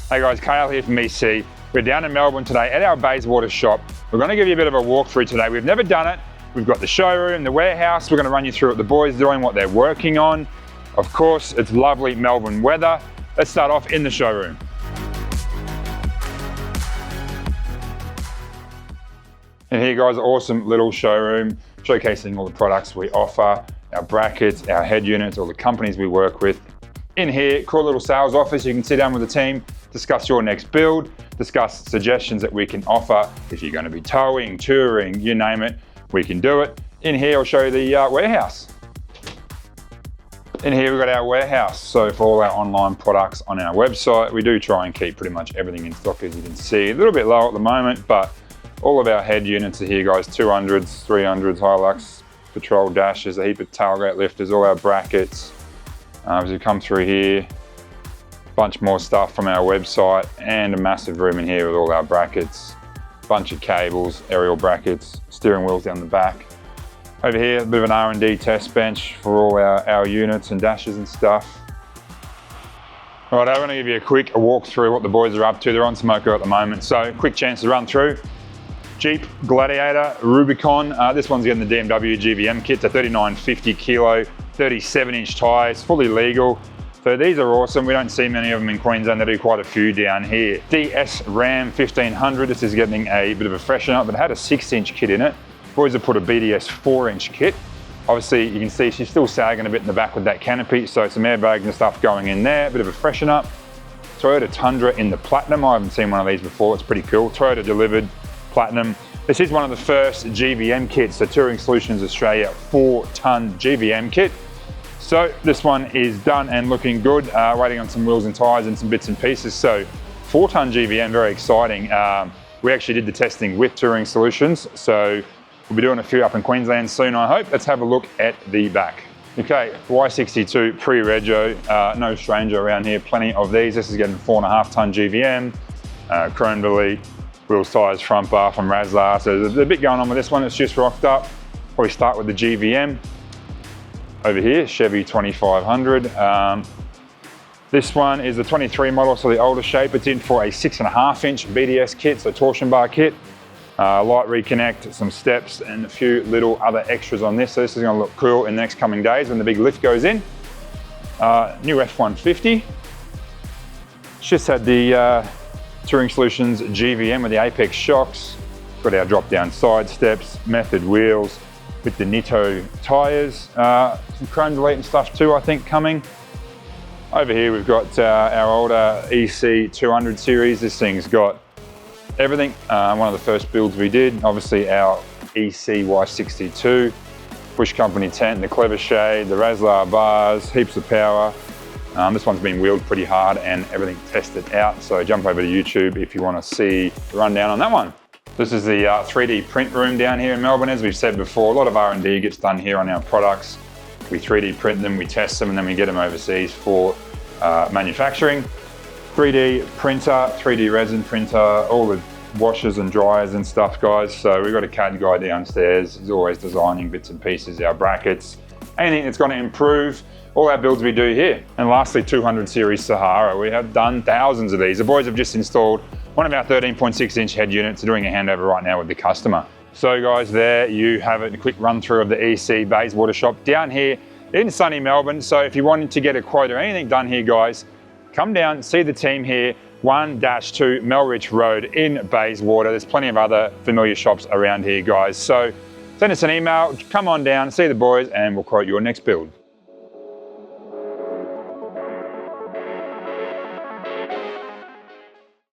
Hey guys, Kale here from EC. We're down in Melbourne today at our Bayswater shop. We're going to give you a bit of a walkthrough today. We've never done it. We've got the showroom, the warehouse. We're going to run you through what the boys are doing, what they're working on. Of course, it's lovely Melbourne weather. Let's start off in the showroom. And here guys, awesome little showroom showcasing all the products we offer, our brackets, our head units, all the companies we work with. In here, cool little sales office. You can sit down with the team, discuss your next build, discuss suggestions that we can offer. If you're going to be towing, touring, you name it, we can do it. In here, I'll show you the warehouse. In here, we've got our warehouse. So for all our online products on our website, we do try and keep pretty much everything in stock, as you can see. A little bit low at the moment, but all of our head units are here, guys. 200s, 300s, Hilux, Patrol dashes, a heap of tailgate lifters, all our brackets. As you come through here, bunch more stuff from our website and a massive room in here with all our brackets, bunch of cables, aerial brackets, steering wheels down the back. Over here, a bit of an R&D test bench for all our units and dashes and stuff. All right, I want to give you a quick walk through what the boys are up to. They're on Smoko at the moment, so quick chance to run through. Jeep Gladiator, Rubicon. This one's getting the BMW GVM kit, a 3950 kilo, 37-inch tyres, fully legal. So these are awesome. We don't see many of them in Queensland. They do quite a few down here. DS Ram 1500. This is getting a bit of a freshen up, but it had a 6-inch kit in it. Boys have put a BDS 4-inch kit. Obviously, you can see she's still sagging a bit in the back with that canopy, so some airbags and stuff going in there. A bit of a freshen up. Toyota Tundra in the Platinum. I haven't seen one of these before. It's pretty cool. Toyota delivered Platinum. This is one of the first GVM kits, the Touring Solutions Australia 4-ton GVM kit. So this one is done and looking good, waiting on some wheels and tyres and some bits and pieces. So 4-ton GVM, very exciting. We actually did the testing with Touring Solutions, so we'll be doing a few up in Queensland soon, I hope. Let's have a look at the back. Okay, Y62 pre-rego, no stranger around here, plenty of these. This is getting 4.5-ton GVM, chrome delete, wheels, tyres, front bar from Razlar. So there's a bit going on with this one. It's just rocked up. Probably start with the GVM. Over here, Chevy 2500. This one is the 23 model, so the older shape. It's in for a 6.5-inch BDS kit, so torsion bar kit. Light reconnect, some steps, and a few little other extras on this. So this is going to look cool in the next coming days when the big lift goes in. New F-150. It's just had the Touring Solutions GVM with the Apex shocks. Got our drop-down side steps, method wheels with the Nitto tyres. Some chrome delete and stuff too, I think, coming. Over here we've got our older EC 200 series. This thing's got everything. One of the first builds we did, obviously our EC Y62, Bush Company tent, the clever shade, the Razlar bars, heaps of power. This one's been wheeled pretty hard and everything tested out, so jump over to YouTube if you want to see the rundown on that one. This is the 3D print room down here in Melbourne. As we've said before, a lot of R&D gets done here on our products. We 3D print them, we test them, and then we get them overseas for manufacturing. 3D printer, 3D resin printer, all the washers and dryers and stuff, guys. So we've got a CAD guy downstairs. He's always designing bits and pieces, our brackets, anything that's going to improve all our builds we do here. And lastly, 200 series Sahara. We have done thousands of these. The boys have just installed one of our 13.6-inch head units. They're doing a handover right now with the customer. So guys, there you have it, a quick run through of the EC Bayswater shop down here in sunny Melbourne. So if you wanted to get a quote or anything done here, guys, come down, see the team here, 1-2 Melrich Road in Bayswater. There's plenty of other familiar shops around here, guys. So send us an email, come on down, see the boys, and we'll quote your next build.